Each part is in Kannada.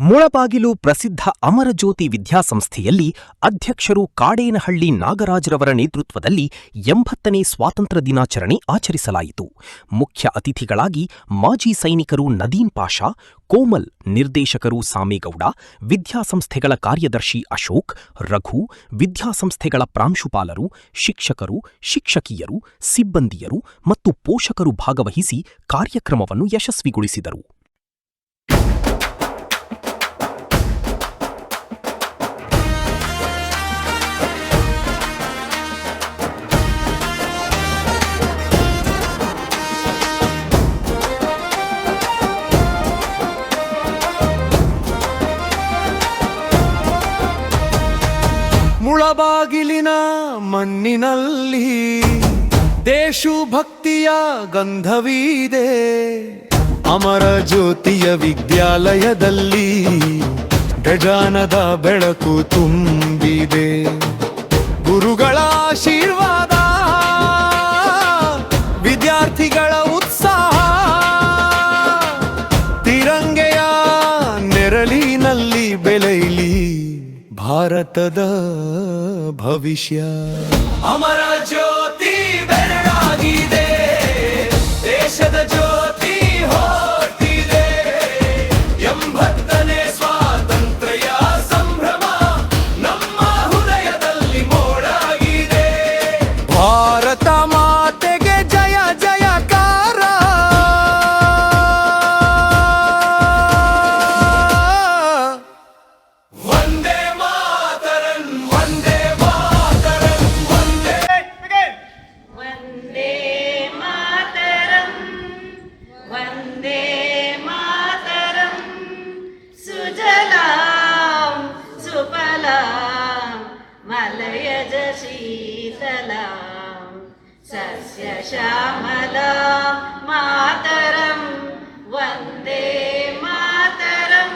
ಮುಳಬಾಗಿಲು ಪ್ರಸಿದ್ಧ ಅಮರಜ್ಯೋತಿ ವಿದ್ಯಾಸಂಸ್ಥೆಯಲ್ಲಿ ಅಧ್ಯಕ್ಷರು ಕಾಡೇನಹಳ್ಳಿ ನಾಗರಾಜ್ರವರ ನೇತೃತ್ವದಲ್ಲಿ 80ನೇ ಸ್ವಾತಂತ್ರ್ಯ ದಿನಾಚರಣೆ ಆಚರಿಸಲಾಯಿತು. ಮುಖ್ಯ ಅತಿಥಿಗಳಾಗಿ ಮಾಜಿ ಸೈನಿಕರು ನದೀಂ ಪಾಷಾ, ಕೋಮಲ್, ನಿರ್ದೇಶಕರು ಸಾಮೇಗೌಡ, ವಿದ್ಯಾಸಂಸ್ಥೆಗಳ ಕಾರ್ಯದರ್ಶಿ ಅಶೋಕ್, ರಘು, ವಿದ್ಯಾಸಂಸ್ಥೆಗಳ ಪ್ರಾಂಶುಪಾಲರು, ಶಿಕ್ಷಕರು, ಶಿಕ್ಷಕಿಯರು, ಸಿಬ್ಬಂದಿಯರು ಮತ್ತು ಪೋಷಕರು ಭಾಗವಹಿಸಿ ಕಾರ್ಯಕ್ರಮವನ್ನು ಯಶಸ್ವಿಗೊಳಿಸಿದರು. ಮುಳಬಾಗಿಲಿನ ಮಣ್ಣಿನಲ್ಲಿ ದೇಶಭಕ್ತಿಯ ಗಂಧವಿದೆ. ಅಮರ ಜ್ಯೋತಿಯ ವಿದ್ಯಾಲಯದಲ್ಲಿ ಗಜಾನದ ಬೆಳಕು ತುಂಬಿದೆ. ಗುರುಗಳ ಆಶೀರ್ವಾದ, ವಿದ್ಯಾರ್ಥಿಗಳ ಉತ್ಸಾಹ, ತಿರಂಗೆಯ ನೆರಳಿನಲ್ಲಿ ಬೆಳೆಯಲಿ ಭಾರತದ ಭವಿಷ್ಯ. ಅಮರ ಜ್ಯೋತಿ ಬೆರಳಾಗಿದೆ, ದೇಶದ ಜ್ಯೋತಿ ಹೊರಟಿದೆ. 80ನೇ ಸ್ವಾತಂತ್ರ್ಯ ಸಂಭ್ರಮ ನಮ್ಮ ಹೃದಯದಲ್ಲಿ ಮೂಡಾಗಿದೆ. ಭಾರತ ಮಾತೆಗೆ ಜಯ ಜಯಕಾರ. ವಂದೇ ಮಲಯಜ ಶೀತಲಾಂ ಸಸ್ಯ ಶ್ಯಾಮಲಾಂ ಮಾತರಂ ವಂದೇ ಮಾತರಂ.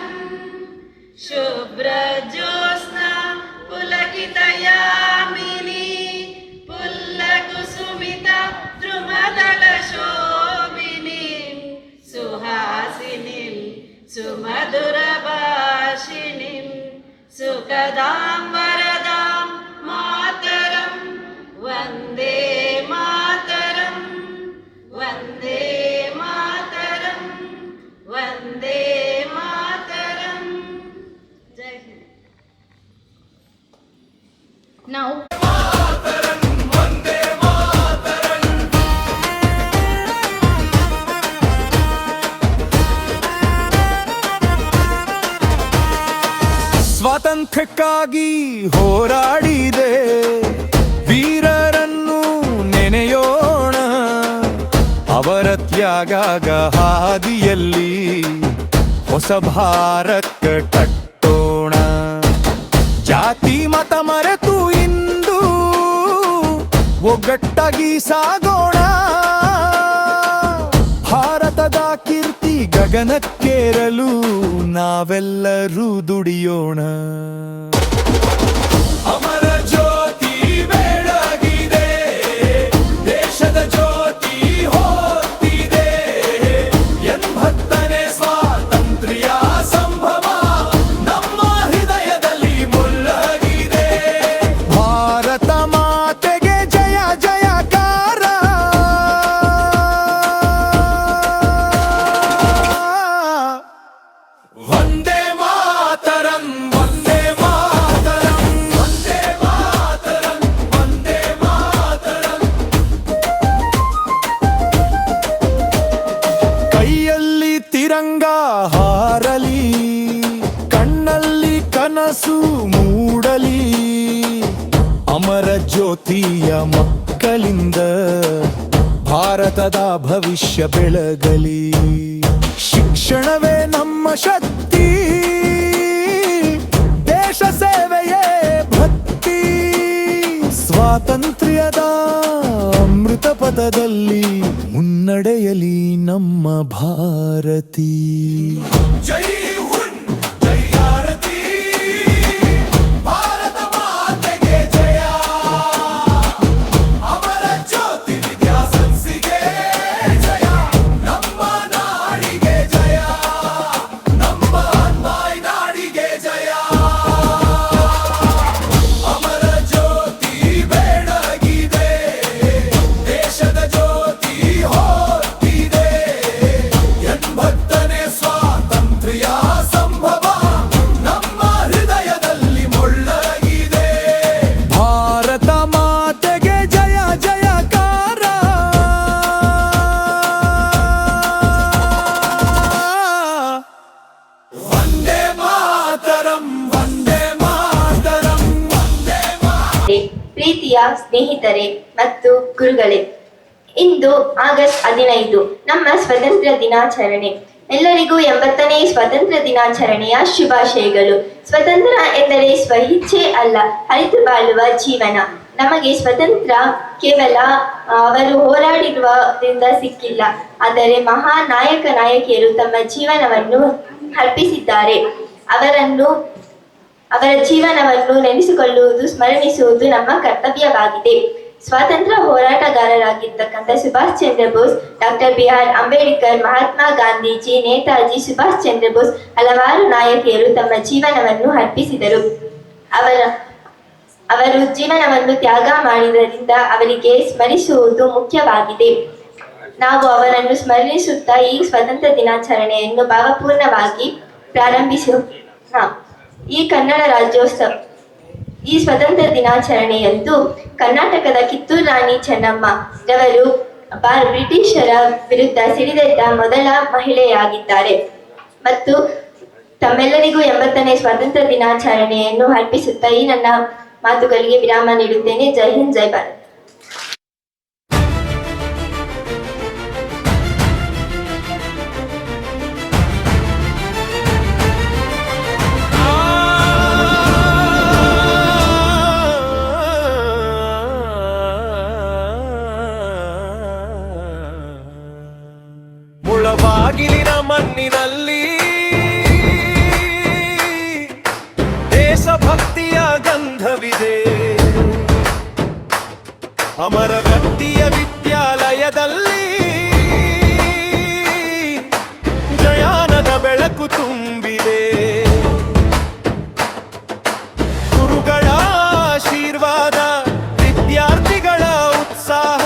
ಶುಭ್ರ ಜ್ಯೋತ್ಸ್ನಾ ಪುಲಕಿತಯಾಮಿನಿ ಪುಲ್ಲಕುಸುಮಿತ ದ್ರುಮದಳ ಶೋಭಿನಿ ಸುಹಾಸಿನಿಂ ಸುಮಧುರ ಭಾಷಿಣಿಂ ಸುಖದಾಂ ವರದಾಂ ಮಾತರಂ ವಂದೇ ಮಾತರಂ ವಂದೇ ಮಾತರಂ ವಂದೇ ಮಾತರಂ. ಜೈ ಹಿಂದ್. Now ಸ್ವಾತಂತ್ರ್ಯಕ್ಕಾಗಿ ಹೋರಾಡಿದೆ ವೀರರನ್ನು ನೆನೆಯೋಣ. ಅವರ ತ್ಯಾಗದ ಹಾದಿಯಲ್ಲಿ ಹೊಸ ಭಾರತ ಕಟ್ಟೋಣ. ಜಾತಿ ಮತ ಮರೆತು ಇಂದು ಒಗ್ಗಟ್ಟಾಗಿ ಸಾಗೋಣ. ಭಾರತದ ಕೀರ್ತಿ ಗಗನಕ್ಕೇರಲು ನಾವೆಲ್ಲರೂ ದುಡಿಯೋಣ. ಅಮರ ಜ್ಯೋತಿ ಬೆಳಗಿದೆ, ದೇಶದ ಜ್ಯೋತಿ ಹೊತ್ತಿದೆ. 80ನೇ ಸ್ವಾತಂತ್ರ್ಯ ಸಂಭ್ರಮ ನಮ್ಮ ಹೃದಯದಲ್ಲಿ ಮುಳ್ಳಗಿದೆ. ಭಾರತ ಮಾತೆಗೆ ಜಯ ಜಯಕಾರ. ವಂದೇ ಮಾತರಂ ವಂದೇ ಮಾತರಂ ವಂದೇ ಮಾತರಂ ವಂದೇ ಮಾತರಂ. ಕೈಯಲ್ಲಿ ತಿರಂಗ ಹಾರಲಿ, ಕಣ್ಣಲ್ಲಿ ಕನಸು ಮೂಡಲಿ. ಅಮರ ಜ್ಯೋತಿಯ ಮಕ್ಕಳಿಂದ ಭಾರತದ ಭವಿಷ್ಯ ಬೆಳಗಲಿ. ಶಿಕ್ಷಣವೇ ನಮ್ಮ ಶಕ್ತಿ, ದೇಶ ಸೇವೆಯೇ ಭಕ್ತಿ. ಸ್ವಾತಂತ್ರ್ಯದ ಅಮೃತ ಪಥದಲ್ಲಿ ಮುನ್ನಡೆಯಲಿ ನಮ್ಮ ಭಾರತಿ. ಜೈ ಹಿಂದ್, ಜೈ ಭಾರತಿ, ಭಾರತ ಮಾತೆಗೆ ಜಯ. ಅಮರ ಜ್ಯೋತಿ ವಿದ್ಯಾಸಂಸ್ಥೆಗೆ ಜಯ, ನಮ್ಮ ನಾಡಿಗೆ ಜಯ, ನಮ್ಮ ಅನ್ವಾಯ್ದ ಮಾತರಂ ವಂದೇ ಮಾತರಂ ವಂದೇ ಪ್ರೀತಿಯ ಸ್ನೇಹಿತರೆ ಮತ್ತು ಗುರುಗಳೇ, ಇಂದು ಆಗಸ್ಟ್ 15 ನಮ್ಮ ಸ್ವಾತಂತ್ರ್ಯ ದಿನಾಚರಣೆ. ಎಲ್ಲರಿಗೂ 80ನೇ ಸ್ವಾತಂತ್ರ್ಯ ದಿನಾಚರಣೆಯ ಶುಭಾಶಯಗಳು. ಸ್ವತಂತ್ರ ಎಂದರೆ ಸ್ವಇಚ್ಛೆ ಅಲ್ಲ, ಅರಿತು ಬಾಳುವ ಜೀವನ. ನಮಗೆ ಸ್ವಾತಂತ್ರ್ಯ ಕೇವಲ ಅವರು ಹೋರಾಡಿರುವುದರಿಂದ ಸಿಕ್ಕಿಲ್ಲ, ಆದರೆ ಮಹಾನ್ ನಾಯಕ ನಾಯಕಿಯರು ತಮ್ಮ ಜೀವನವನ್ನು ಅರ್ಪಿಸಿದ್ದಾರೆ. ಅವರ ಜೀವನವನ್ನು ನೆನೆಸಿಕೊಳ್ಳುವುದು, ಸ್ಮರಣಿಸುವುದು ನಮ್ಮ ಕರ್ತವ್ಯವಾಗಿದೆ. ಸ್ವಾತಂತ್ರ್ಯ ಹೋರಾಟಗಾರರಾಗಿರ್ತಕ್ಕಂಥ ಸುಭಾಷ್ ಚಂದ್ರ ಬೋಸ್, ಡಾಕ್ಟರ್ BR ಅಂಬೇಡ್ಕರ್, ಮಹಾತ್ಮ ಗಾಂಧೀಜಿ, ನೇತಾಜಿ ಸುಭಾಷ್ ಚಂದ್ರ ಬೋಸ್, ಹಲವಾರು ನಾಯಕಿಯರು ತಮ್ಮ ಜೀವನವನ್ನು ಅರ್ಪಿಸಿದರು. ಅವರು ಜೀವನವನ್ನು ತ್ಯಾಗ ಮಾಡಿದ್ದರಿಂದ ಅವರಿಗೆ ಸ್ಮರಿಸುವುದು ಮುಖ್ಯವಾಗಿದೆ. ನಾವು ಅವರನ್ನು ಸ್ಮರಿಸುತ್ತಾ ಈ ಸ್ವಾತಂತ್ರ್ಯ ದಿನಾಚರಣೆಯನ್ನು ಭಾವಪೂರ್ಣವಾಗಿ ಪ್ರಾರಂಭಿಸೋಣ. ಈ ಕನ್ನಡ ರಾಜ್ಯೋತ್ಸವ ಈ ಸ್ವಾತಂತ್ರ್ಯ ದಿನಾಚರಣೆಯಂದು ಕರ್ನಾಟಕದ ಕಿತ್ತೂರು ರಾಣಿ ಚೆನ್ನಮ್ಮ ರವರು ಬ್ರಿಟಿಷರ ವಿರುದ್ಧ ಸಿಡಿದೆದ್ದ ಮೊದಲ ಮಹಿಳೆಯಾಗಿದ್ದಾರೆ ಮತ್ತು ತಮ್ಮೆಲ್ಲರಿಗೂ 80ನೇ ಸ್ವಾತಂತ್ರ್ಯ ದಿನಾಚರಣೆಯನ್ನು ಅರ್ಪಿಸುತ್ತಾ ಈ ನನ್ನ ಮಾತುಗಳಿಗೆ ವಿರಾಮ ನೀಡುತ್ತೇನೆ. ಜೈ ಹಿಂದ್, ಜೈ ಭಾರತ್. ಮುಳಬಾಗಿಲಿನ ಮಣ್ಣಿನಲ್ಲಿ ದೇಶಭಕ್ತಿಯ ಗಂಧವಿದೆ. ಅಮರಗಟ್ಟಿಯ ವಿದ್ಯಾಲಯದಲ್ಲಿ ಜಯಾನದ ಬೆಳಕು ತುಂಬಿದೆ. ಗುರುಗಳ ಆಶೀರ್ವಾದ, ವಿದ್ಯಾರ್ಥಿಗಳ ಉತ್ಸಾಹ,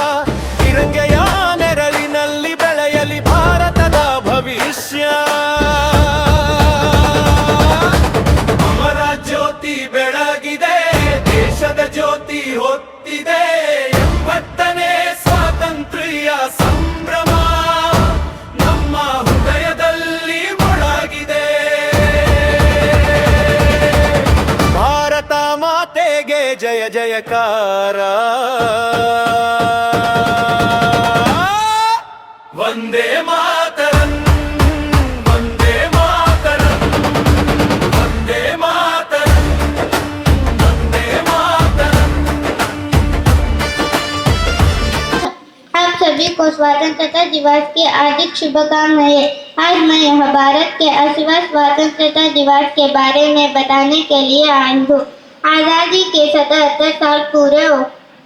ತಿರಂಗೆಯ ನೆರಳಿನಲ್ಲಿ ಬೆಳೆಯಲಿ ಭಾರತದ ಭವಿಷ್ಯ. ಅಮರ ಜ್ಯೋತಿ ಬೆಳಗಿದೆ, ದೇಶದ ಜ್ಯೋತಿ ಹೊತ್ತಿದೆ. 80ನೇ ಸ್ವಾತಂತ್ರ್ಯ ಸಂಭ್ರಮ ನಮ್ಮ ಹೃದಯದಲ್ಲಿ ಮೊಳಗಿದೆ. ಭಾರತ ಮಾತೆಗೆ ಜಯ ಜಯಕಾರ. ವಂದೇ ಮಾತರಂ ವಂದೇ ಮಾತರಂ ವಂದೇ ಮಾತರಂ ವಂದೇ ಮಾತರಂ. आप सभी को स्वतंत्रता दिवस की हार्दिक शुभकामनाएं। आज मैं यह भारत के 80वां स्वतंत्रता दिवस के बारे में बताने के लिए आई हूँ। आज़ादी के 77 साल पूरे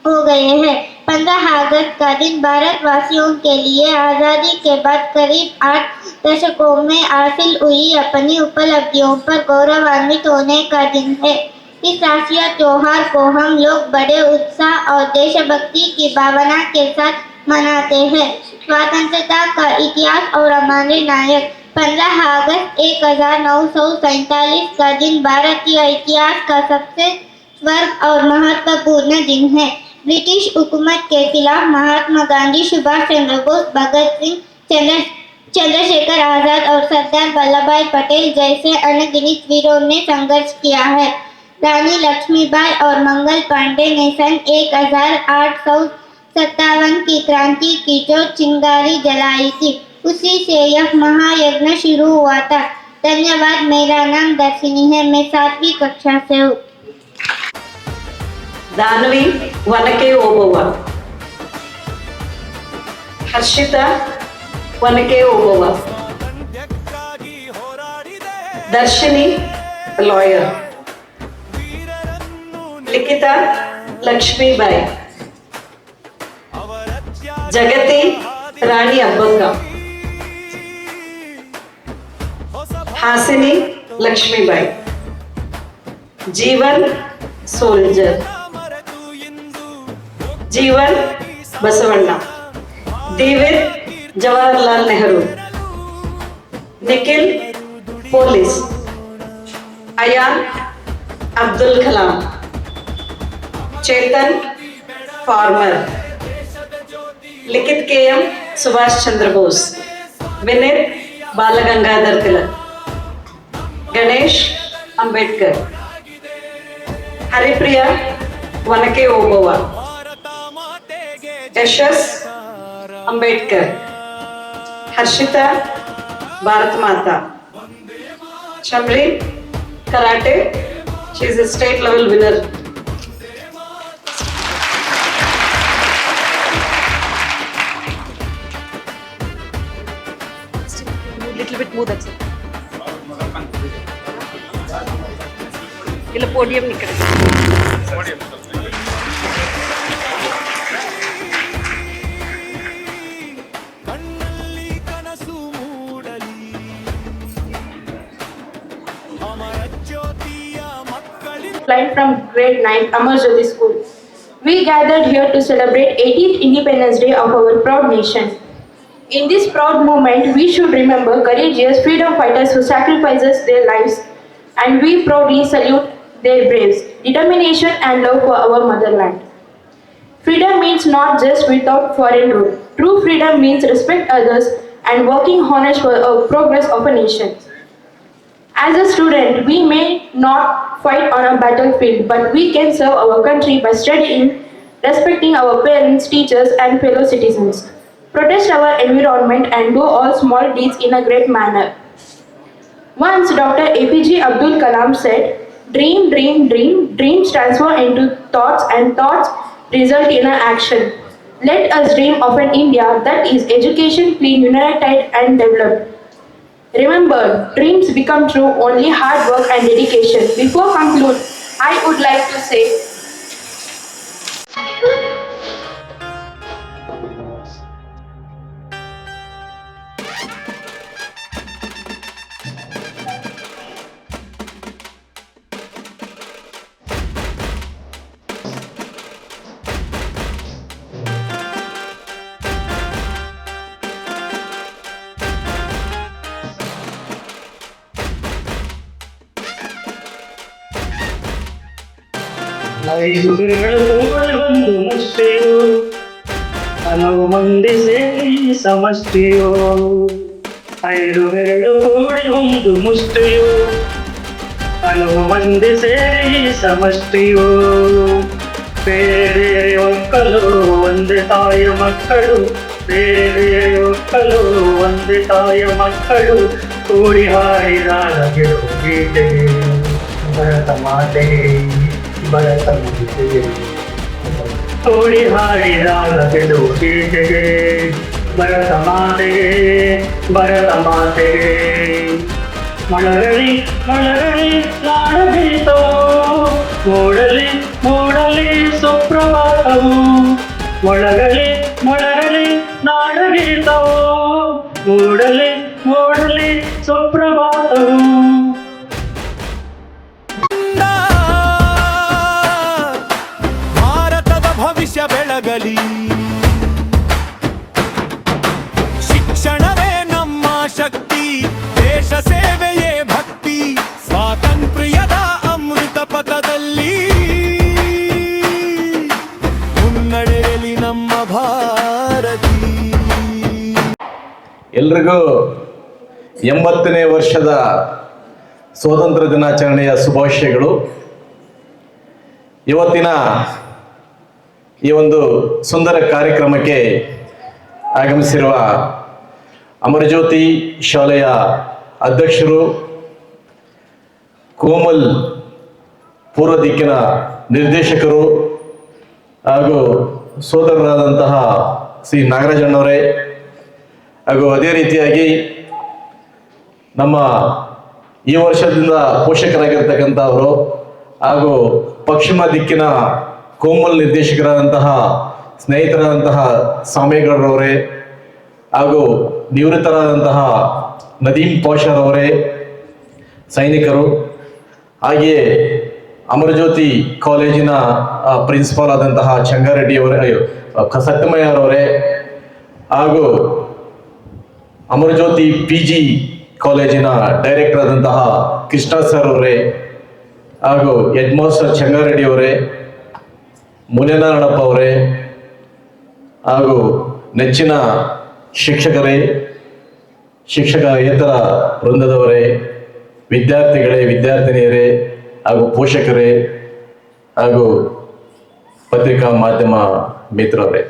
हो गए हैं। 15 अगस्त का दिन भारतवासियों के लिए आज़ादी के बाद करीब 8 दशकों में हासिल हुई अपनी उपलब्धियों पर गौरवान्वित होने का दिन है। इस राष्ट्रीय त्योहार को हम लोग बड़े उत्साह और देशभक्ति की भावना के साथ मनाते हैं। स्वतंत्रता का इतिहास और हमारे नायक 15 अगस्त 1947 का दिन भारतीय इतिहास का सबसे स्वर्ग और महत्वपूर्ण दिन है। ब्रिटिश हुकूमत के खिलाफ महात्मा गांधी, सुभाष चंद्र बोस, भगत सिंह, चंद्रशेखर आजाद और सरदार वल्लभ भाई पटेल जैसे अनगिनत वीरों ने संघर्ष किया है। रानी लक्ष्मीबाई और मंगल पांडे ने सन 1857 की क्रांति की जो चिंगारी जलाई थी, उसी से यह महायज्ञ शुरू हुआ था। धन्यवाद। मेरा नाम दर्शिनी है, मैं 7वीं कक्षा से हूँ। ದಾನ್ವಿ ವನಕೆ ಓಬವ್ವ, ಹರ್ಷಿತಾ ವನಕೆ ಓಬವ್ವ, ದರ್ಶಿನಿ ಲಾಯರ್, ಲಿಖಿತಾ ಲಕ್ಷ್ಮೀಬಾಯಿ, ಜಗತಿ ರಾಣಿ ಅಬ್ಬಕ್ಕ, ಹಾಸಿನಿ ಲಕ್ಷ್ಮೀಬಾಯಿ, ಜೀವನ್ ಸೋಲ್ಜರ್, जीवन बसवण्ण, दिवित जवाहरलाल नेहरू, निखिल पुलिस, अयान अब्दुल कलाम, चेतन फार्मर, लिखित KM सुभाष चंद्र बोस, विनीत बाल गंगाधर तिलक, गणेश ಅಂಬೇಡ್ಕರ್. ಹರಿಪ್ರಿಯ ವನಕೆ ಓಬವ್ವ. ಯಶಸ್ ಅಂಬೇಡ್ಕರ್. ಹರ್ಷಿತಾ ಭಾರತ್ ಮಾತಾ. ಶಮ್ರಿ karate, she is a state level winner. Little bit more, that's it. ಇಲ್ಲ ಪೋಡಿಯಂ ಈ ಕಡೆ. ಕಣ್ಣಲ್ಲಿ ಕನಸು ಮೂಡಲಿ ಅಮರ ಜ್ಯೋತಿಯ ಮಕ್ಕಳಿಂದ Line from grade 9 Amar Jyoti School. We gathered here to celebrate 18th Independence Day of our proud nation. In this proud moment, we should remember courageous freedom fighters who sacrificed their lives, and we proudly salute their braves, determination and love for our motherland. Freedom means not just without foreign rule. True freedom means respect others and working honest for the progress of a nation. As a student, we may not fight on a battlefield, but we can serve our country by studying, respecting our parents, teachers, and fellow citizens. Protect our environment and do all small deeds in a great manner. Once Dr. APJ Abdul Kalam said, "Dream, dream, dream, dreams transfer into thoughts and thoughts result in an action. Let us dream of an India that is education, clean, united and developed." Remember, dreams become true only hard work and dedication. Before conclude, I would like to say, ಐದು ಒಂದು ಮುಷ್ಟಿಯು ಹಲವು ಮಂದಿ ಸೇರಿ ಸಮಷ್ಟಿಯು. ಐದು ಬೆರಳು ಕೂಡಿ ಒಂದು ಮುಷ್ಟಿಯು ಹಲವು ಮಂದಿ ಸೇರಿ ಸಮಷ್ಟಿಯು. ಬೇರೆ ಒಕ್ಕಲು ಒಂದೇ ತಾಯಿಯ ಮಕ್ಕಳು, ಬೇರೆ ಒಕ್ಕಲು ಒಂದೇ ತಾಯಿಯ ಮಕ್ಕಳು, ಕೂಡಿ ಹಾಡಿದಾಗ ಗೆಲುವು ಗೀತೆಗೆ ಭರತ ಮಾತೆಗೆ ಭರತ ಮಾತೆಗೆ. ಕೂಡಿ ಹಾಡಿದಾಗ ಗೆಲುವು ಗೀತೆಗೆ ಭರತ ಮಾತೆಗೆ ಭರತ ಮಾತೆಗೆ. ಮೊಳಗಲಿ ಮೊಳಗಲಿ ನಾಡಗೀತವು, ಮೂಡಲಿ ಮೂಡಲಿ ಸುಪ್ರಭಾತವು. ಮೊಳಗಲಿ ಮೊಳಗಲಿ ನಾಡಗೀತವು, ಮೂಡಲಿ ಮೂಡಲಿ ಸುಪ್ರಭಾತವು. ಭಾರತದ ಭವಿಷ್ಯ ಬೆಳಗಲಿ, ಶಿಕ್ಷಣವೇ ನಮ್ಮ ಶಕ್ತಿ, ದೇಶ ಸೇವೆಯೇ ಭಕ್ತಿ, ಸ್ವಾತಂತ್ರ್ಯದ ಅಮೃತ ಪಥದಲ್ಲಿ ಮುನ್ನಡೆಯಲಿ ನಮ್ಮ ಭಾರತಿ. ಎಲ್ರಿಗೂ 80ನೇ ವರ್ಷದ ಸ್ವಾತಂತ್ರ್ಯ ದಿನಾಚರಣೆಯ ಶುಭಾಶಯಗಳು. ಇವತ್ತಿನ ಈ ಒಂದು ಸುಂದರ ಕಾರ್ಯಕ್ರಮಕ್ಕೆ ಆಗಮಿಸಿರುವ ಅಮರಜ್ಯೋತಿ ಶಾಲೆಯ ಅಧ್ಯಕ್ಷರು, ಕೋಮಲ್ ಪೂರ್ವ ದಿಕ್ಕಿನ ನಿರ್ದೇಶಕರು ಹಾಗೂ ಸೋದರರಾದಂತಹ ಶ್ರೀ ನಾಗರಾಜಣ್ಣವರೇ, ಹಾಗೂ ಅದೇ ರೀತಿಯಾಗಿ ನಮ್ಮ ಈ ವರ್ಷದಿಂದ ಪೋಷಕರಾಗಿರ್ತಕ್ಕಂಥವರು ಹಾಗೂ ಪಶ್ಚಿಮ ದಿಕ್ಕಿನ ಕೋಮಲ್ ನಿರ್ದೇಶಕರಾದಂತಹ ಸ್ನೇಹಿತರಾದಂತಹ ಸಾಮೇಗೌಡರವರೇ, ಹಾಗೂ ನಿವೃತ್ತರಾದಂತಹ ನದೀಂ ಪಾಷಾರವರೇ, ಸೈನಿಕರು, ಹಾಗೆಯೇ ಅಮರಜ್ಯೋತಿ ಕಾಲೇಜಿನ ಪ್ರಿನ್ಸಿಪಾಲ್ ಆದಂತಹ ಚಂಗಾರೆಡ್ಡಿಯವರೇ, ಸತ್ಯಮಯ್ಯರವರೇ, ಹಾಗೂ ಅಮರಜ್ಯೋತಿ PG ಕಾಲೇಜಿನ ಡೈರೆಕ್ಟರ್ ಆದಂತಹ ಕೃಷ್ಣ ಸರ್ ಅವರೇ, ಹಾಗೂ ಹೆಡ್ ಮಾಸ್ಟರ್ ಚಂಗಾರೆಡ್ಡಿಯವರೇ, ಮುನಿನಾರಾಯಣಪ್ಪ ಅವರೇ, ಹಾಗೂ ನೆಚ್ಚಿನ ಶಿಕ್ಷಕರೇ, ಶಿಕ್ಷಕೇತರ ವೃಂದದವರೇ, ವಿದ್ಯಾರ್ಥಿಗಳೇ, ವಿದ್ಯಾರ್ಥಿನಿಯರೇ ಹಾಗೂ ಪೋಷಕರೇ ಹಾಗೂ ಪತ್ರಿಕಾ ಮಾಧ್ಯಮ ಮಿತ್ರರೇ,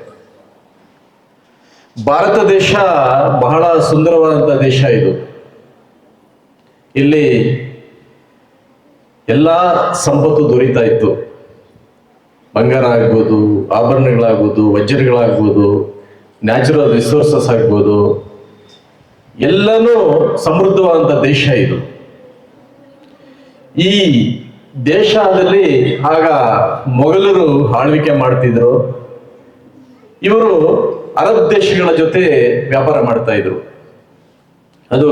ಭಾರತ ದೇಶ ಬಹಳ ಸುಂದರವಾದಂಥ ದೇಶ ಇದು. ಇಲ್ಲಿ ಎಲ್ಲ ಸಂಪತ್ತು ದೊರೀತಾ ಇತ್ತು. ಬಂಗಾರ ಆಗ್ಬೋದು, ಆಭರಣಗಳಾಗ್ಬೋದು, ವಜ್ರಗಳಾಗ್ಬೋದು, ನ್ಯಾಚುರಲ್ ರಿಸೋರ್ಸಸ್ ಆಗ್ಬೋದು, ಎಲ್ಲನೂ ಸಮೃದ್ಧವಾದಂಥ ದೇಶ ಇದು. ಈ ದೇಶದಲ್ಲಿ ಆಗ ಮೊಘಲರು ಆಳ್ವಿಕೆ ಮಾಡ್ತಿದ್ರು. ಇವರು ಅರಬ್ ದೇಶಗಳ ಜೊತೆ ವ್ಯಾಪಾರ ಮಾಡ್ತಾ ಇದ್ರು. ಅದು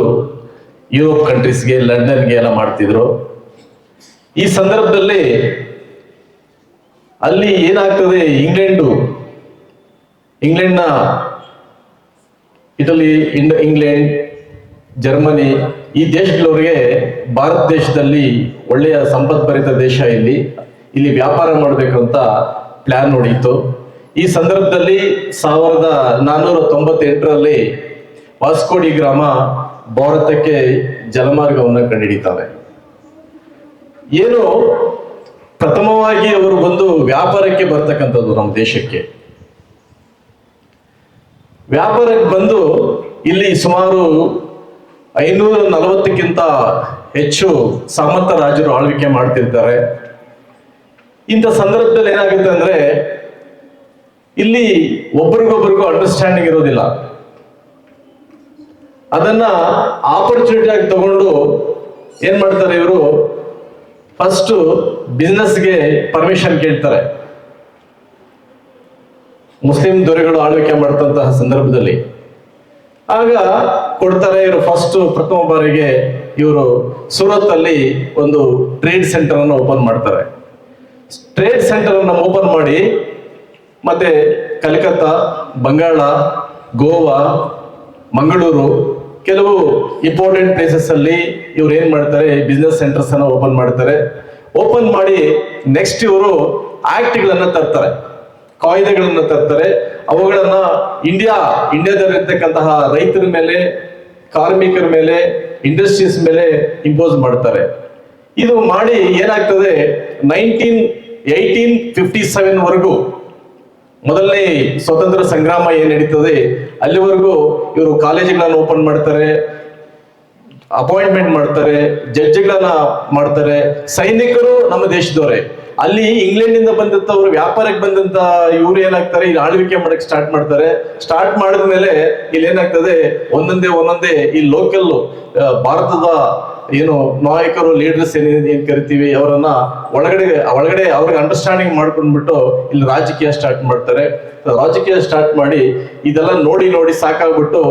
ಯುರೋಪ್ ಕಂಟ್ರೀಸ್ಗೆ, ಲಂಡನ್ಗೆ ಎಲ್ಲ ಮಾಡ್ತಿದ್ರು. ಈ ಸಂದರ್ಭದಲ್ಲಿ ಅಲ್ಲಿ ಏನಾಗ್ತದೆ, ಇಂಗ್ಲೆಂಡ್ನ ಇಟಲಿ, ಇಂಗ್ಲೆಂಡ್, ಜರ್ಮನಿ ಈ ದೇಶಗಳವರಿಗೆ ಭಾರತ ದೇಶದಲ್ಲಿ ಒಳ್ಳೆಯ ಸಂಪತ್ಭರಿತ ದೇಶ, ಇಲ್ಲಿ ವ್ಯಾಪಾರ ಮಾಡಬೇಕು ಅಂತ ಪ್ಲಾನ್ ನೋಡಿತ್ತು. ಈ ಸಂದರ್ಭದಲ್ಲಿ 1498ರಲ್ಲಿ ವಾಸ್ಕೋ ಡಿ ಗಾಮ ಭಾರತಕ್ಕೆ ಜಲಮಾರ್ಗವನ್ನು ಕಂಡುಹಿಡಿತಾರೆ. ಏನು ಪ್ರಥಮವಾಗಿ ಅವರು ಬಂದು ವ್ಯಾಪಾರಕ್ಕೆ ಬರ್ತಕ್ಕಂಥದ್ದು ನಮ್ಮ ದೇಶಕ್ಕೆ. ವ್ಯಾಪಾರಕ್ಕೆ ಬಂದು ಇಲ್ಲಿ ಸುಮಾರು 540ಕ್ಕಿಂತ ಹೆಚ್ಚು ಸಾಮಂತ ರಾಜರು ಆಳ್ವಿಕೆ ಮಾಡ್ತಿರ್ತಾರೆ. ಇಂಥ ಸಂದರ್ಭದಲ್ಲಿ ಏನಾಗುತ್ತೆ ಅಂದ್ರೆ, ಇಲ್ಲಿ ಒಬ್ರಿಗೊಬ್ರಿಗೂ ಅಂಡರ್ಸ್ಟ್ಯಾಂಡಿಂಗ್ ಇರೋದಿಲ್ಲ. ಅದನ್ನ ಆಪರ್ಚುನಿಟಿ ಆಗಿ ತಗೊಂಡು ಏನ್ ಮಾಡ್ತಾರೆ ಇವರು, ಫಸ್ಟ್ ಬಿಸ್ನೆಸ್ಗೆ ಪರ್ಮಿಷನ್ ಕೇಳ್ತಾರೆ. ಮುಸ್ಲಿಂ ದೊರೆಗಳು ಆಳ್ವಿಕೆ ಮಾಡ್ತಂತಹ ಸಂದರ್ಭದಲ್ಲಿ ಆಗ ಕೊಡ್ತಾರೆ. ಇವರು ಪ್ರಥಮ ಬಾರಿಗೆ ಇವರು ಸೂರತ್ ಅಲ್ಲಿ ಒಂದು ಟ್ರೇಡ್ ಸೆಂಟರ್ ಅನ್ನು ಓಪನ್ ಮಾಡ್ತಾರೆ. ಟ್ರೇಡ್ ಸೆಂಟರ್ ಅನ್ನು ಓಪನ್ ಮಾಡಿ ಮತ್ತೆ ಕಲ್ಕತ್ತಾ, ಬಂಗಾಳ, ಗೋವಾ, ಮಂಗಳೂರು ಕೆಲವು ಇಂಪಾರ್ಟೆಂಟ್ ಪ್ಲೇಸಸ್ ಅಲ್ಲಿ ಇವ್ರು ಏನ್ ಮಾಡ್ತಾರೆ, ಬಿಸ್ನೆಸ್ ಸೆಂಟರ್ಸ್ ಅನ್ನ ಓಪನ್ ಮಾಡ್ತಾರೆ. ಓಪನ್ ಮಾಡಿ ನೆಕ್ಸ್ಟ್ ಇವರು ಆಕ್ಟ್ಗಳನ್ನ ತರ್ತಾರೆ, ಕಾಯ್ದೆಗಳನ್ನ ತರ್ತಾರೆ. ಅವುಗಳನ್ನ ಇಂಡಿಯಾದಲ್ಲಿರ್ತಕ್ಕಂತಹ ರೈತರ ಮೇಲೆ, ಕಾರ್ಮಿಕರ ಮೇಲೆ, ಇಂಡಸ್ಟ್ರೀಸ್ ಮೇಲೆ ಇಂಪೋಸ್ ಮಾಡ್ತಾರೆ. ಇದು ಮಾಡಿ ಏನಾಗ್ತದೆ, 1857 ವರೆಗೂ, ಮೊದಲನೇ ಸ್ವಾತಂತ್ರ್ಯ ಸಂಗ್ರಾಮ ಏನ್ ನಡೀತದೆ ಅಲ್ಲಿವರೆಗೂ ಇವರು ಕಾಲೇಜುಗಳನ್ನ ಓಪನ್ ಮಾಡ್ತಾರೆ, ಅಪಾಯಿಂಟ್ಮೆಂಟ್ ಮಾಡ್ತಾರೆ, ಜಡ್ಜ್ಗಳನ್ನ ಮಾಡ್ತಾರೆ. ಸೈನಿಕರು ನಮ್ಮ ದೇಶದವರೇ. ಅಲ್ಲಿ ಇಂಗ್ಲೆಂಡ್ ಇಂದ ಬಂದಂತವ್ರು, ವ್ಯಾಪಾರಕ್ಕೆ ಬಂದಂತ ಇವ್ರು ಏನಾಗ್ತಾರೆ, ಇಲ್ಲಿ ಆಳ್ವಿಕೆ ಮಾಡಕ್ ಸ್ಟಾರ್ಟ್ ಮಾಡ್ತಾರೆ. ಸ್ಟಾರ್ಟ್ ಮಾಡಿದ್ಮೇಲೆ ಇಲ್ಲಿ ಏನಾಗ್ತದೆ, ಒಂದೊಂದೇ ಈ ಲೋಕಲ್ ಭಾರತದ ಏನು ನಾಯಕರು, ಲೀಡರ್ಸ್ ಏನ್ ಕರಿತೀವಿ, ಅವರನ್ನ ಒಳಗಡೆ ಅವ್ರಿಗೆ ಅಂಡರ್ಸ್ಟ್ಯಾಂಡಿಂಗ್ ಮಾಡ್ಕೊಂಡ್ಬಿಟ್ಟು ಇಲ್ಲಿ ರಾಜಕೀಯ ಸ್ಟಾರ್ಟ್ ಮಾಡ್ತಾರೆ. ರಾಜಕೀಯ ಸ್ಟಾರ್ಟ್ ಮಾಡಿ ಇದೆಲ್ಲ ನೋಡಿ ಸಾಕಾಗ್ಬಿಟ್ಟು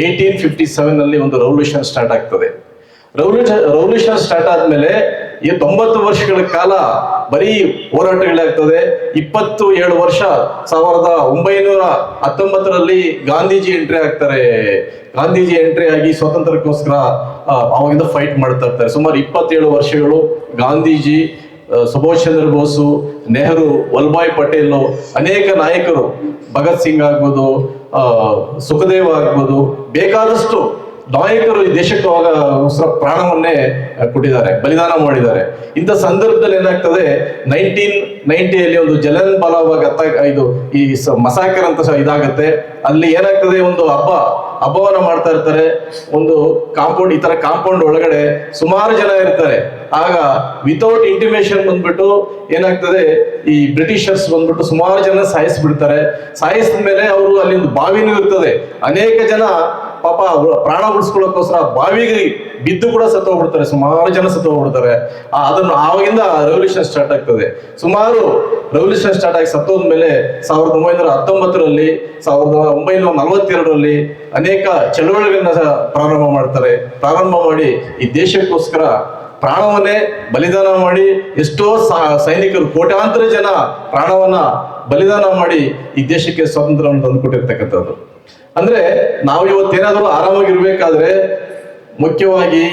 1857 ಒಂದು ರೆವಲ್ಯೂಷನ್ ಸ್ಟಾರ್ಟ್ ಆಗ್ತದೆ. ರೆವಲ್ಯೂಷನ್ ಸ್ಟಾರ್ಟ್ ಆದ್ಮೇಲೆ ಈ 90 ವರ್ಷಗಳ ಕಾಲ ಬರೀ ಹೋರಾಟಗಳಾಗ್ತದೆ. 27 ವರ್ಷ 1919ರಲ್ಲಿ ಗಾಂಧೀಜಿ ಎಂಟ್ರಿ ಆಗ್ತಾರೆ. ಗಾಂಧೀಜಿ ಎಂಟ್ರಿ ಆಗಿ ಸ್ವಾತಂತ್ರ್ಯಕ್ಕೋಸ್ಕರ ಅವಾಗಿಂದ ಫೈಟ್ ಮಾಡ್ತಾ ಇರ್ತಾರೆ. ಸುಮಾರು 27 ವರ್ಷಗಳು ಗಾಂಧೀಜಿ, ಸುಭಾಷ್ ಚಂದ್ರ ಬೋಸು, ನೆಹರು, ವಲ್ಲಭಾಯ್ ಪಟೇಲ್, ಅನೇಕ ನಾಯಕರು, ಭಗತ್ ಸಿಂಗ್ ಆಗ್ಬೋದು, ಸುಖದೇವ್ ಆಗ್ಬೋದು, ಬೇಕಾದಷ್ಟು ನಾಯಕರು ಈ ದೇಶಕ್ಕೆ ಪ್ರಾಣವನ್ನೇ ಕೊಟ್ಟಿದ್ದಾರೆ, ಬಲಿದಾನ ಮಾಡಿದ್ದಾರೆ. ಇಂಥ ಸಂದರ್ಭದಲ್ಲಿ ಏನಾಗ್ತದೆ, 1990ಯಲ್ಲಿ ಒಂದು ಜಲಿಯನ್ ವಾಲಾಬಾಗ್ ಇದು ಈ ಮಸಾಕರ್ ಅಂತ ಇದಾಗತ್ತೆ. ಅಲ್ಲಿ ಏನಾಗ್ತದೆ, ಒಂದು ಹಬ್ಬವನ್ನ ಮಾಡ್ತಾ ಇರ್ತಾರೆ. ಒಂದು ಕಾಂಪೌಂಡ್, ಈ ತರ ಕಾಂಪೌಂಡ್ ಒಳಗಡೆ ಸುಮಾರು ಜನ ಇರ್ತಾರೆ. ಆಗ ವಿತೌಟ್ ಇಂಟಿಮೇಷನ್ ಬಂದ್ಬಿಟ್ಟು ಏನಾಗ್ತದೆ, ಈ ಬ್ರಿಟಿಷರ್ಸ್ ಬಂದ್ಬಿಟ್ಟು ಸುಮಾರು ಜನ ಸಾಯಿಸ್ಬಿಡ್ತಾರೆ. ಸಾಯಿಸಿದ ಮೇಲೆ ಅವರು ಅಲ್ಲಿ ಒಂದು ಬಾವಿನೂ ಇರ್ತದೆ. ಅನೇಕ ಜನ ಪಾಪ ಪ್ರಾಣ ಉಳಿಸ್ಕೊಳ್ಳೋಕೋಸ್ಕರ ಬಾವಿಗೆ ಬಿದ್ದು ಕೂಡ ಸತ್ತೋಗ್ಬಿಡ್ತಾರೆ. ಸುಮಾರು ಜನ ಸತ್ತೋಗ್ಬಿಡ್ತಾರೆ. ಅದನ್ನು ಆವಾಗಿಂದ ರೆವಲ್ಯೂಷನ್ ಸ್ಟಾರ್ಟ್ ಆಗ್ತದೆ. ಸುಮಾರು ರೆವಲ್ಯೂಷನ್ ಸ್ಟಾರ್ಟ್ ಆಗಿ ಸತ್ತೋದ್ಮೇಲೆ 1919ರಲ್ಲಿ, 1942ರಲ್ಲಿ ಅನೇಕ ಚಳವಳಿಗಳನ್ನ ಪ್ರಾರಂಭ ಮಾಡ್ತಾರೆ. ಪ್ರಾರಂಭ ಮಾಡಿ ಈ ದೇಶಕ್ಕೋಸ್ಕರ ಪ್ರಾಣವನ್ನೇ ಬಲಿದಾನ ಮಾಡಿ, ಎಷ್ಟೋ ಸೈನಿಕರು, ಕೋಟ್ಯಾಂತರ ಜನ ಪ್ರಾಣವನ್ನ ಬಲಿದಾನ ಮಾಡಿ ಈ ದೇಶಕ್ಕೆ ಸ್ವಾತಂತ್ರ್ಯವನ್ನು ತಂದುಕೊಟ್ಟಿರ್ತಕ್ಕಂಥದ್ದು. ಅಂದ್ರೆ ನಾವು ಇವತ್ತೇನಾದ್ರೂ ಆರಾಮಾಗಿರ್ಬೇಕಾದ್ರೆ ಮುಖ್ಯವಾಗಿ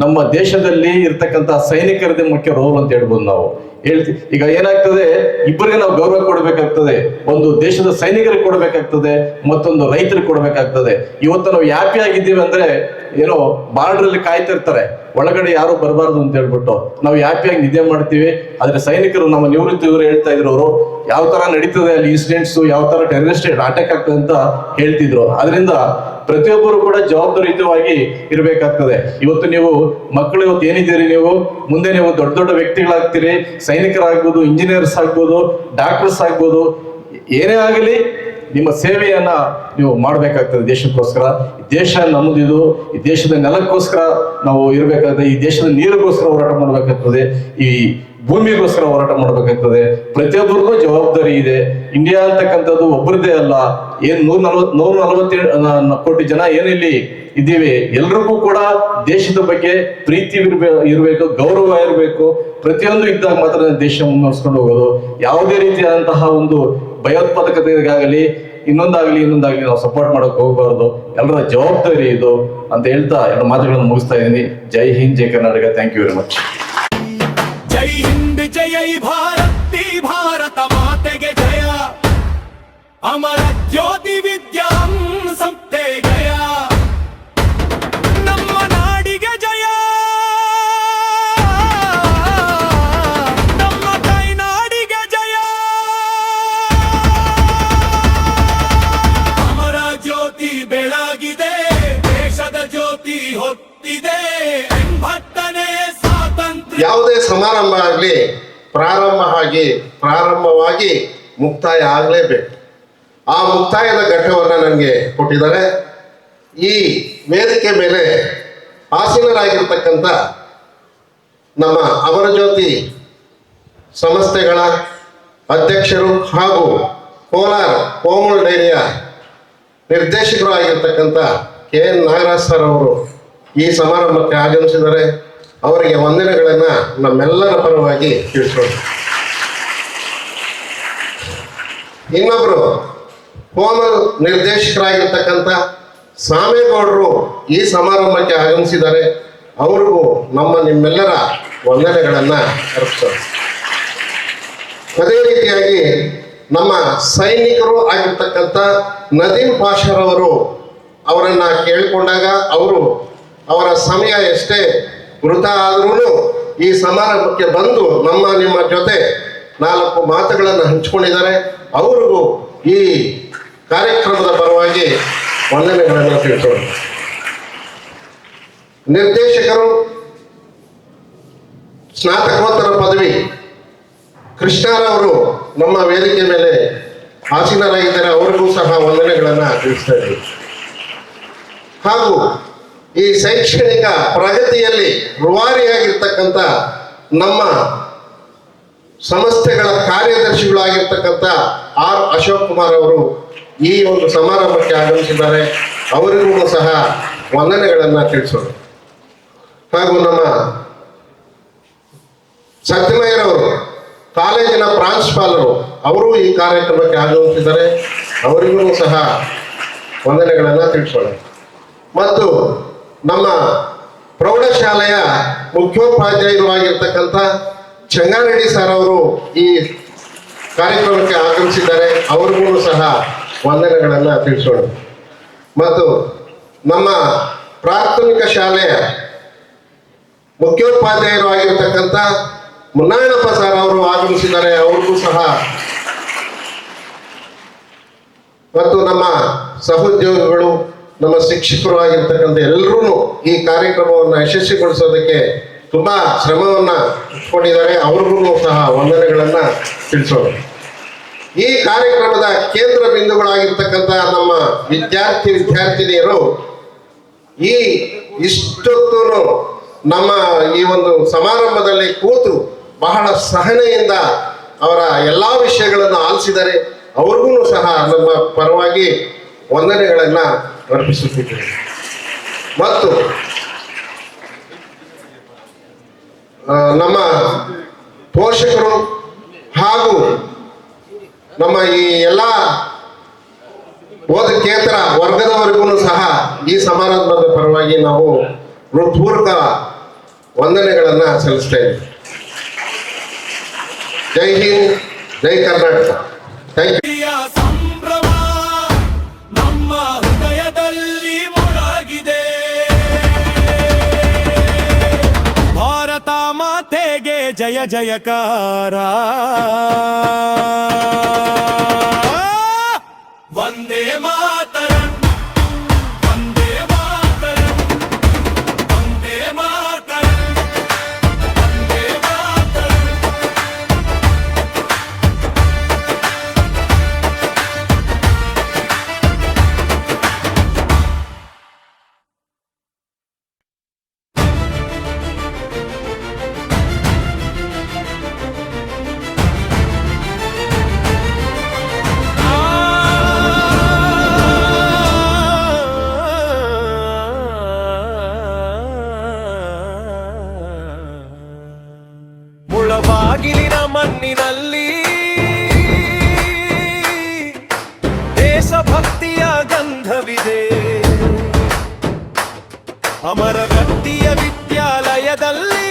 ನಮ್ಮ ದೇಶದಲ್ಲಿ ಇರ್ತಕ್ಕಂಥ ಸೈನಿಕರದೇ ಮುಖ್ಯ ರೋಲ್ ಅಂತ ಹೇಳ್ಬೋದು ನಾವು ಹೇಳ್ತೀವಿ. ಈಗ ಏನಾಗ್ತದೆ, ಇಬ್ಬರಿಗೆ ನಾವು ಗೌರವ ಕೊಡ್ಬೇಕಾಗ್ತದೆ. ಒಂದು ದೇಶದ ಸೈನಿಕರಿಗೆ ಕೊಡ್ಬೇಕಾಗ್ತದೆ, ಮತ್ತೊಂದು ರೈತರಿಗೆ ಕೊಡ್ಬೇಕಾಗ್ತದೆ. ಇವತ್ತು ನಾವು ಹ್ಯಾಪಿ ಆಗಿದ್ದೀವಿ ಅಂದ್ರೆ ಏನೋ ಬಾರ್ಡರ್ ಅಲ್ಲಿ ಕಾಯ್ತಿರ್ತಾರೆ, ಒಳಗಡೆ ಯಾರು ಬರಬಾರ್ದು ಅಂತ ಹೇಳ್ಬಿಟ್ಟು ನಾವು ಹ್ಯಾಪಿಯಾಗಿ ನಿದ್ದೆ ಮಾಡ್ತೀವಿ. ಆದ್ರೆ ಸೈನಿಕರು, ನಮ್ಮ ನಿವೃತ್ತಿ ಇವರು ಹೇಳ್ತಾ ಇದ್ರು, ಅವರು ಯಾವ ತರ ನಡೀತದೆ ಅಲ್ಲಿ ಇನ್ಸಿಡೆಂಟ್ಸ್, ಯಾವ ತರ ಟೆರರಿಸ್ಟ್ ಅಟ್ಯಾಕ್ ಆಗ್ತದೆ ಅಂತ ಹೇಳ್ತಿದ್ರು. ಅದರಿಂದ ಪ್ರತಿಯೊಬ್ಬರು ಕೂಡ ಜವಾಬ್ದಾರಿಯುತವಾಗಿ ಇರಬೇಕಾಗ್ತದೆ. ಇವತ್ತು ನೀವು ಮಕ್ಕಳು ಇವತ್ತು ಏನಿದ್ದೀರಿ, ನೀವು ಮುಂದೆ ನೀವು ದೊಡ್ಡ ದೊಡ್ಡ ವ್ಯಕ್ತಿಗಳಾಗ್ತೀರಿ, ಸೈನಿಕರಾಗ್ಬೋದು, ಇಂಜಿನಿಯರ್ಸ್ ಆಗ್ಬೋದು, ಡಾಕ್ಟರ್ಸ್ ಆಗ್ಬೋದು, ಏನೇ ಆಗಲಿ ನಿಮ್ಮ ಸೇವೆಯನ್ನ ನೀವು ಮಾಡ್ಬೇಕಾಗ್ತದೆ ದೇಶಕ್ಕೋಸ್ಕರ. ದೇಶ ನಮ್ಮದಿದು, ಈ ದೇಶದ ನೆಲಕ್ಕೋಸ್ಕರ ನಾವು ಇರಬೇಕಾಗ್ತದೆ, ಈ ದೇಶದ ನೀರಿಗೋಸ್ಕರ ಹೋರಾಟ ಮಾಡ್ಬೇಕಾಗ್ತದೆ, ಈ ಭೂಮಿಗೋಸ್ಕರ ಹೋರಾಟ ಮಾಡ್ಬೇಕಾಗ್ತದೆ. ಪ್ರತಿಯೊಬ್ಬರಿಗೂ ಜವಾಬ್ದಾರಿ ಇದೆ. ಇಂಡಿಯಾ ಅಂತಕ್ಕಂಥದ್ದು ಒಬ್ಬರದೇ ಅಲ್ಲ, ಏನ್ 147 ಕೋಟಿ ಜನ ಏನಿಲ್ಲಿ ಇದ್ದೀವಿ, ಎಲ್ರಿಗೂ ಕೂಡ ದೇಶದ ಬಗ್ಗೆ ಪ್ರೀತಿ ಇರಬೇಕು, ಗೌರವ ಇರಬೇಕು. ಪ್ರತಿಯೊಂದು ಇದ್ದಾಗ ಮಾತ್ರ ದೇಶ ಮುನ್ನಡೆಸ್ಕೊಂಡು ಹೋಗೋದು. ಯಾವುದೇ ರೀತಿಯಾದಂತಹ ಒಂದು ಭಯೋತ್ಪಾದಕತೆಗಾಗಲಿ ಇನ್ನೊಂದಾಗ್ಲಿ ನಾವು ಸಪೋರ್ಟ್ ಮಾಡಕ್ ಹೋಗ್ಬಾರ್ದು. ಎಲ್ಲರ ಜವಾಬ್ದಾರಿ ಇದು ಅಂತ ಹೇಳ್ತಾ 2 ಮಾತುಗಳನ್ನು ಮುಗಿಸ್ತಾ ಇದ್ದೀನಿ. ಜೈ ಹಿಂದ್, ಜೈ Karnataka. Thank you very much. ಜೈ ಹಿಂದ್, ಜಯ ಭಾರತಿ ಭಾರತ ಮಾತೆಗೆ ಜಯ. ಅಮರ ಜ್ಯೋತಿ ವಿದ್ಯಾಂ ಸಂಸ್ಥೆ ಜಯ. ನಮ್ಮ ನಾಡಿಗೆ ಜಯ, ನಮ್ಮ ತಾಯ್ನಾಡಿಗೆ ಜಯ. ಅಮರ ಜ್ಯೋತಿ ಬೆಳಗಿದೆ, ದೇಶದ ಜ್ಯೋತಿ ಹೊತ್ತಿದೆ. 80ನೇ ಸ್ವಾತಂತ್ರ್ಯ. ಯಾವುದೇ ಸಮಾರಂಭ ಆಗಲಿ ಪ್ರಾರಂಭವಾಗಿ ಮುಕ್ತಾಯ ಆಗಲೇಬೇಕು. ಆ ಮುಕ್ತಾಯದ ಘಟ್ಟವನ್ನು ನನಗೆ ಕೊಟ್ಟಿದ್ದಾರೆ. ಈ ವೇದಿಕೆ ಮೇಲೆ ಆಸೀನರಾಗಿರ್ತಕ್ಕಂಥ ನಮ್ಮ ಅಮರಜ್ಯೋತಿ ಸಂಸ್ಥೆಗಳ ಅಧ್ಯಕ್ಷರು ಹಾಗೂ ಕೋಲಾರ ಕೋಮಲ್ ಡೈರಿಯ ನಿರ್ದೇಶಕರು ಆಗಿರ್ತಕ್ಕಂಥ KN ನಾಗರಾಜ್ ಸರ್ ಅವರು ಈ ಸಮಾರಂಭಕ್ಕೆ ಆಗಮಿಸಿದ್ದಾರೆ. ಅವರಿಗೆ ವಂದನೆಗಳನ್ನು ನಮ್ಮೆಲ್ಲರ ಪರವಾಗಿ ತಿಳಿಸೋಣ. ಇನ್ನೊಬ್ಬರು ಕೋಮಲ್ ನಿರ್ದೇಶಕರಾಗಿರ್ತಕ್ಕಂಥ ಸಾಮೇಗೌಡರು ಈ ಸಮಾರಂಭಕ್ಕೆ ಆಗಮಿಸಿದ್ದಾರೆ. ಅವ್ರಿಗೂ ನಿಮ್ಮೆಲ್ಲರ ವಂದನೆಗಳನ್ನು ಅರ್ಪಿಸೋಣ. ಅದೇ ರೀತಿಯಾಗಿ ನಮ್ಮ ಸೈನಿಕರು ಆಗಿರ್ತಕ್ಕಂಥ ನದೀಮ್ ಪಾಷರವರು ಅವರನ್ನ ಕೇಳಿಕೊಂಡಾಗ ಅವರ ಸಮಯ ಎಷ್ಟೇ ವೃಥಾ ಆದ್ರೂ ಈ ಸಮಾರಂಭಕ್ಕೆ ಬಂದು ನಿಮ್ಮ ಜೊತೆ 4 ಮಾತುಗಳನ್ನು ಹಂಚಿಕೊಂಡಿದ್ದಾರೆ. ಅವ್ರಿಗೂ ಈ ಕಾರ್ಯಕ್ರಮದ ಪರವಾಗಿ ವಂದನೆಗಳನ್ನು ತಿಳಿಸೋಣ. ನಿರ್ದೇಶಕರು ಸ್ನಾತಕೋತ್ತರ ಪದವಿ ಕೃಷ್ಣರವರು ನಮ್ಮ ವೇದಿಕೆ ಮೇಲೆ ಆಸೀನರಾಗಿದ್ದಾರೆ. ಅವರಿಗೂ ಸಹ ವಂದನೆಗಳನ್ನು ತಿಳಿಸ್ತಾ ಇದ್ದೀವಿ. ಹಾಗೂ ಈ ಶೈಕ್ಷಣಿಕ ಪ್ರಗತಿಯಲ್ಲಿ ರೂವಾರಿಯಾಗಿರ್ತಕ್ಕಂಥ ನಮ್ಮ ಸಂಸ್ಥೆಗಳ ಕಾರ್ಯದರ್ಶಿಗಳಾಗಿರ್ತಕ್ಕಂಥ R ಅಶೋಕ್ ಕುಮಾರ್ ಅವರು ಈ ಒಂದು ಸಮಾರಂಭಕ್ಕೆ ಆಗಮಿಸಿದ್ದಾರೆ. ಅವರಿಗೂ ಸಹ ವಂದನೆಗಳನ್ನು ತಿಳಿಸೋಣ. ಹಾಗೂ ನಮ್ಮ ಸತ್ಯಮಯ್ಯರವರು ಕಾಲೇಜಿನ ಪ್ರಾಂಶುಪಾಲರು ಅವರು ಈ ಕಾರ್ಯಕ್ರಮಕ್ಕೆ ಆಗಮಿಸಿದ್ದಾರೆ. ಅವರಿಗೂ ಸಹ ವಂದನೆಗಳನ್ನು ತಿಳಿಸೋಣ. ಮತ್ತು ನಮ್ಮ ಪ್ರೌಢಶಾಲೆಯ ಮುಖ್ಯೋಪಾಧ್ಯಾಯರು ಆಗಿರ್ತಕ್ಕಂಥ ಚಂಗಾರೆಡ್ಡಿ ಸರ್ ಅವರು ಈ ಕಾರ್ಯಕ್ರಮಕ್ಕೆ ಆಗಮಿಸಿದ್ದಾರೆ. ಅವರಿಗೂ ಸಹ ವಂದನೆಗಳನ್ನು ತಿಳಿಸೋಣ. ಮತ್ತು ನಮ್ಮ ಪ್ರಾಥಮಿಕ ಶಾಲೆಯ ಮುಖ್ಯೋಪಾಧ್ಯಾಯರು ಆಗಿರ್ತಕ್ಕಂಥ ಮುನ್ನಾಯಣಪ್ಪ ಸರ್ ಅವರು ಆಗಮಿಸಿದ್ದಾರೆ. ಅವ್ರಿಗೂ ಸಹ, ಮತ್ತು ನಮ್ಮ ಸಹೋದ್ಯೋಗಿಗಳು, ನಮ್ಮ ಶಿಕ್ಷಕರು ಆಗಿರ್ತಕ್ಕಂಥ ಎಲ್ಲರೂ ಈ ಕಾರ್ಯಕ್ರಮವನ್ನು ಯಶಸ್ವಿಗೊಳಿಸೋದಕ್ಕೆ ತುಂಬಾ ಶ್ರಮವನ್ನು ಇಟ್ಕೊಂಡಿದ್ದಾರೆ. ಅವ್ರಿಗೂ ಸಹ ವಂದನೆಗಳನ್ನು ತಿಳಿಸೋಣ. ಈ ಕಾರ್ಯಕ್ರಮದ ಕೇಂದ್ರ ಬಿಂದುಗಳಾಗಿರ್ತಕ್ಕಂಥ ನಮ್ಮ ವಿದ್ಯಾರ್ಥಿನಿಯರು ಇಷ್ಟೊತ್ತು ನಮ್ಮ ಈ ಒಂದು ಸಮಾರಂಭದಲ್ಲಿ ಕೂತು ಬಹಳ ಸಹನೆಯಿಂದ ಅವರ ಎಲ್ಲ ವಿಷಯಗಳನ್ನು ಆಲಿಸಿದ್ದಾರೆ. ಅವ್ರಿಗೂ ಸಹ ನಮ್ಮ ಪರವಾಗಿ ವಂದನೆಗಳನ್ನು ಅರ್ಪಿಸುತ್ತಿದ್ದೇವೆ. ಮತ್ತು ನಮ್ಮ ಪೋಷಕರು ಹಾಗೂ ನಮ್ಮ ಈ ಎಲ್ಲ ಓದಕೇತರ ವರ್ಗದವರಿಗೂ ಸಹ ಈ ಸಮಾರಂಭದ ಪರವಾಗಿ ನಾವು ಹೃತ್ಪೂರ್ವಕ ವಂದನೆಗಳನ್ನ ಸಲ್ಲಿಸ್ತೇನೆ. ಜೈ ಹಿಂದ್, ಜೈ ಕರ್ನಾಟಕ. Thank you. ಸಂಭ್ರಮ ನಮ್ಮ ಹೃದಯದಲ್ಲಿ ಮೊಳಗಿದೆ. ಭಾರತ ಮಾತೆಗೆ ಜಯ ಜಯಕಾರ. ವಂದೇ ಮಾತರಂ, ವಂದೇ ಮಾತರಂ, ವಂದೇ ಮಾತರಂ, ವಂದೇ ಮಾತರಂ. ಮುಳಬಾಗಿಲಿನ ಮಣ್ಣಿನಲ್ಲಿ ದೇಶಭಕ್ತಿಯ ಗಂಧವಿದೆ. ಅಮರಗಟ್ಟಿಯ ವಿದ್ಯಾಲಯದಲ್ಲಿ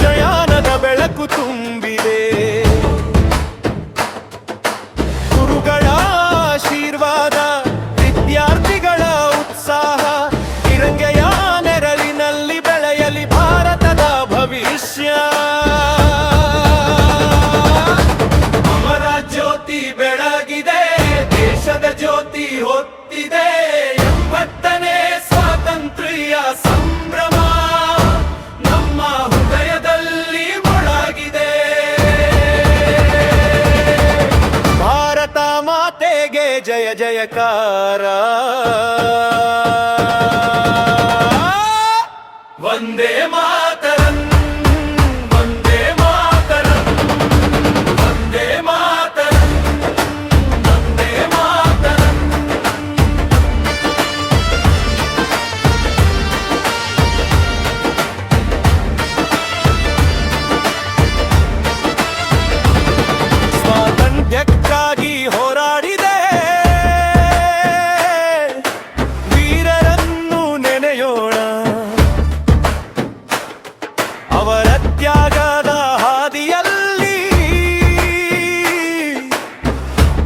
ಜಯಾನದ ಬೆಳಕು ತುಂಬಿದೆ. ಗುರುಗಳ ಆಶೀರ್ವಾದ, ವಿದ್ಯಾರ್ಥಿಗಳ ಉತ್ಸಾಹ, ತಿರಂಗೆಯ ನೆರಳಿನಲ್ಲಿ ಬೆಳೆಯಲಿ ಭಾರತದ ಭವಿಷ್ಯ. ಅಮರ ಜ್ಯೋತಿ ಬೆಳಗಿದೆ, ದೇಶದ ಜ್ಯೋತಿ ಹೊತ್ತಿದೆ. 80ನೇ ಸ್ವಾತಂತ್ರ್ಯ ಸಂಭ್ರಮ ನಮ್ಮ ಹೃದಯದಲ್ಲಿ ಮೊಳಗಿದೆ. ಭಾರತ ಮಾತೆಗೆ ಜಯ ಜಯಕಾರ. ವಂದೇ ಮಾತರಂ, ವಂದೇ ಮಾತರಂ, ವಂದೇ ಮಾತರಂ, ವಂದೇ ಮಾತರಂ. ಸ್ವಾತಂತ್ರ್ಯಕ್ಕಾಗಿ ಹೋರಾಡಿದೆ ವೀರರನ್ನು ನೆನೆಯೋಣ. ಅವರ ತ್ಯಾಗದ ಹಾದಿಯಲ್ಲಿ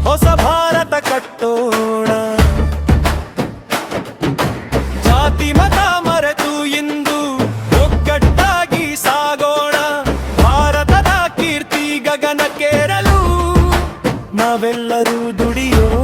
ಹೊಸ ಭಾರತ ಕಟ್ಟೋಣ. ಜಾತಿ ಮತ ಮರೆತು ಇಂದು ಒಗ್ಗಟ್ಟಾಗಿ ಸಾಗೋಣ. ಭಾರತದ ಕೀರ್ತಿ ಗಗನಕ್ಕೇರಲು ನಾವೆಲ್ಲರೂ ದುಡಿಯೋಣ.